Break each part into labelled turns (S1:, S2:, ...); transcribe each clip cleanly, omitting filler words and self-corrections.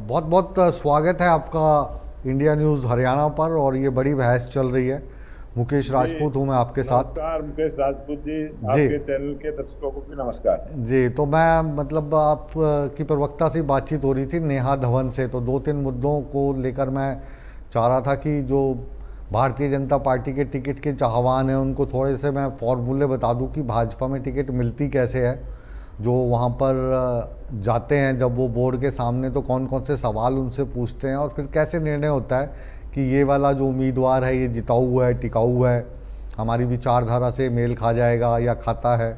S1: बहुत बहुत स्वागत है आपका इंडिया न्यूज़ हरियाणा पर। और ये बड़ी बहस चल रही है। मुकेश
S2: जी
S1: राजपूत हूँ मैं आपके साथ।
S2: नमस्कार मुकेश राजपूत जी।
S1: जी
S2: आपके चैनल के दर्शकों को भी नमस्कार।
S1: जी। तो मैं मतलब आप की प्रवक्ता से बातचीत हो रही थी नेहा धवन से, तो दो तीन मुद्दों को लेकर मैं चाह रहा था कि जो भारतीय जनता पार्टी के टिकट के चाहवान हैं उनको थोड़े से मैं फॉर्मूले बता दूं कि भाजपा में टिकट मिलती कैसे है। जो वहाँ पर जाते हैं जब वो बोर्ड के सामने, तो कौन कौन से सवाल उनसे पूछते हैं और फिर कैसे निर्णय होता है कि ये वाला जो उम्मीदवार है ये जिताऊ हुआ है, टिकाऊ है, हमारी विचारधारा से मेल खा जाएगा या खाता है।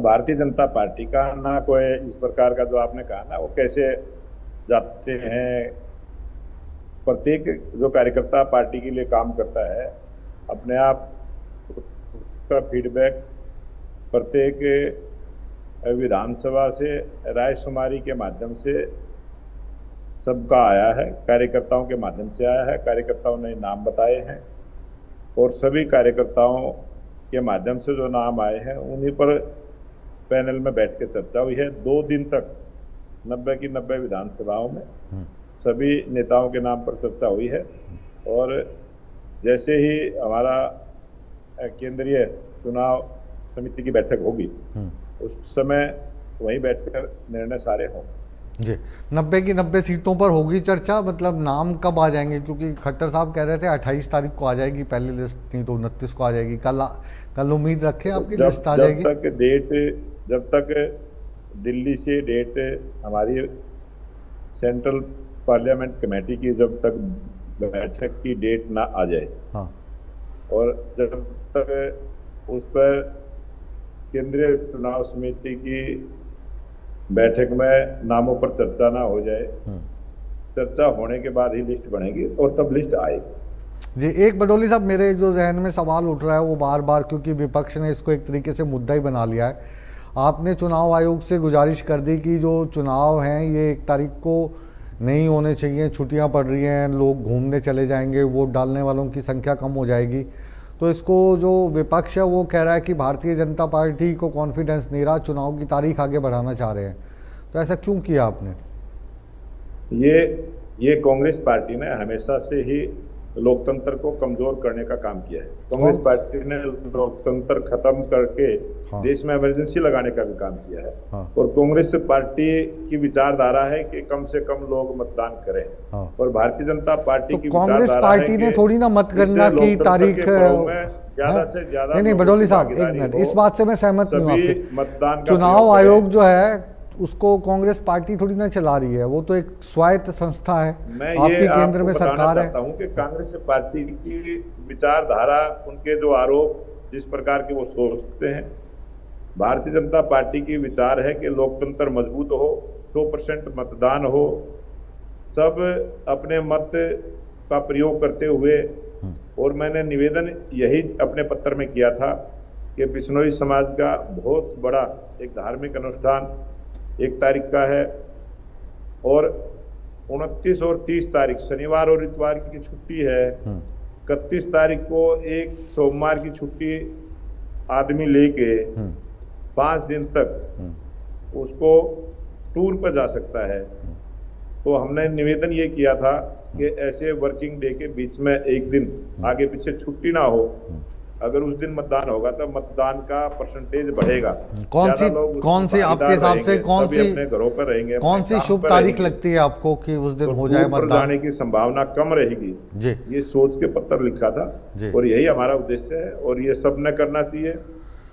S2: भारतीय जनता पार्टी का ना कोई इस प्रकार का जो आपने कहा ना वो कैसे जाते हैं। प्रत्येक जो कार्यकर्ता पार्टी के लिए काम करता है अपने आप उसका फीडबैक प्रत्येक विधानसभा से रायशुमारी के माध्यम से सबका आया है, कार्यकर्ताओं के माध्यम से आया है। कार्यकर्ताओं ने नाम बताए हैं और सभी कार्यकर्ताओं के माध्यम से जो नाम आए हैं उन्हीं पर पैनल में बैठ के चर्चा हुई है। 2 दिन तक 90 की 90 विधानसभाओं में सभी नेताओं के नाम पर चर्चा हुई है। और जैसे ही हमारा केंद्रीय चुनाव समिति की बैठक होगी उस समय वहीं बैठकर निर्णय सारे होंगे।
S1: जी। 90 की 90 सीटों पर होगी चर्चा। मतलब नाम कब आ जाएंगे? क्योंकि खट्टर साहब कह रहे थे 28 तारीख को आ जाएगी पहली लिस्ट, नहीं तो 29 को आ जाएगी। कल उम्मीद रखें आपकी लिस्ट आ जाएगी?
S2: जब तक दिल्ली से डेट हमारी सेंट्रल पार्लियामेंट कमेटी की जब तक बैठक की डेट ना आ जाए,
S1: हाँ,
S2: और जब तक उस पर केंद्रीय चुनाव समिति की बैठक में नामों पर चर्चा ना हो जाए, चर्चा होने के बाद ही लिस्ट बनेगी और तब लिस्ट आएगी।
S1: जी। एक बडोली साहब, मेरे जो जहन में सवाल उठ रहा है वो बार बार, क्योंकि विपक्ष ने इसको एक तरीके से मुद्दा ही बना लिया है। आपने चुनाव आयोग से गुजारिश कर दी कि जो चुनाव हैं ये 1 तारीख को नहीं होने चाहिए, छुट्टियां पड़ रही हैं, लोग घूमने चले जाएंगे, वोट डालने वालों की संख्या कम हो जाएगी। तो इसको जो विपक्ष है वो कह रहा है कि भारतीय जनता पार्टी को कॉन्फिडेंस नहीं रहा, चुनाव की तारीख आगे बढ़ाना चाह रहे हैं। तो ऐसा क्यों किया आपने?
S2: ये कांग्रेस पार्टी ने हमेशा से ही लोकतंत्र को कमजोर करने का काम किया है। कांग्रेस पार्टी ने लोकतंत्र खत्म करके
S1: हाँ,
S2: देश में इमरजेंसी लगाने का भी काम किया है।
S1: हाँ,
S2: और कांग्रेस पार्टी की विचारधारा है कि कम से कम लोग मतदान करें।
S1: हाँ।
S2: और भारतीय जनता पार्टी
S1: तो
S2: की
S1: कांग्रेस
S2: विचारधारा है
S1: पार्टी ने
S2: कि
S1: थोड़ी ना मतगणना
S2: इससे
S1: की
S2: लोकतंत्र
S1: तारीख
S2: के फरोग में ज्यादा से ज्यादा
S1: नहीं
S2: लोगों
S1: बडोली
S2: की
S1: साहब, एक
S2: भागीदारी
S1: मिनट,
S2: हो,
S1: इस बात से मैं सहमत नहीं हूँ
S2: सभी
S1: आपके।
S2: मतदान का
S1: चुनाव
S2: प्रयोग
S1: आयोग
S2: करें।
S1: जो है उसको कांग्रेस पार्टी थोड़ी ना चला रही है, वो तो एक स्वायत्त संस्था है,
S2: मैं
S1: आपकी
S2: ये
S1: केंद्र
S2: आपको
S1: में
S2: बताना
S1: सरकार है।
S2: चाहता हूं कि कांग्रेस पार्टी की विचारधारा, उनके जो आरोप जिस प्रकार के वो सोचते हैं, भारतीय जनता पार्टी की विचार है कि लोकतंत्र मजबूत हो, 100% मतदान हो, सब अपने मत का प्रयोग करते हुए। और मैंने निवेदन यही अपने पत्र में किया था कि बिश्नोई समाज का बहुत बड़ा एक धार्मिक अनुष्ठान 1 तारीख का है और 29 और 30 तारीख शनिवार और इतवार की छुट्टी है। 31 तारीख को एक सोमवार की छुट्टी आदमी लेके 5 दिन तक उसको टूर पर जा सकता है। तो हमने निवेदन ये किया था कि ऐसे वर्किंग डे के बीच में एक दिन आगे पीछे छुट्टी ना हो। अगर उस दिन मतदान होगा तो मतदान का परसेंटेज बढ़ेगा।
S1: कौन सी आपके हिसाब से
S2: अपने घरों पर रहेंगे,
S1: कौन सी शुभ तारीख लगती है आपको कि उस दिन हो जाए मतदान?
S2: जाने की संभावना कम रहेगी
S1: जी।
S2: ये सोच के पत्र लिखा था
S1: जी।
S2: और यही हमारा उद्देश्य है और ये सब ने करना चाहिए।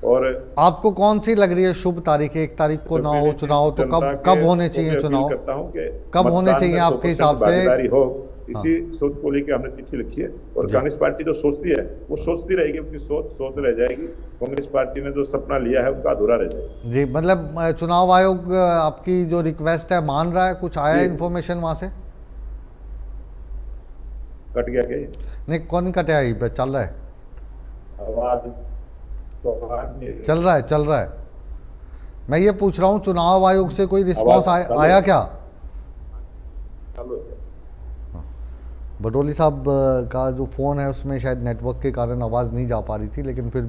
S2: और
S1: आपको कौन सी लग रही है शुभ तारीख? 1 तारीख को ना हो चुनाव तो कब होने चाहिए चुनाव?
S2: करता हूं कि
S1: कब होने चाहिए आपके हिसाब से?
S2: हो, इसी सोच को लेकर हमने चिट्ठी लिखी है। और कांग्रेस पार्टी जो सोचती है वो सोचती रहेगी, उनकी सोच रह जाएगी। कांग्रेस पार्टी ने जो सपना लिया है उसका अधूरा रह जाएगा।
S1: जी। मतलब चुनाव आयोग आपकी जो रिक्वेस्ट है मान रहा है? कुछ आया इन्फॉर्मेशन वहां से?
S2: कट गया क्या?
S1: नहीं, कौन कटा है? चल रहा है,
S2: आवाज
S1: चल रहा है। मैं ये पूछ रहा हूँ चुनाव आयोग से कोई रिस्पांस आया क्या? बडोली साहब का जो फ़ोन है उसमें शायद नेटवर्क के कारण आवाज़ नहीं जा पा रही थी, लेकिन फिर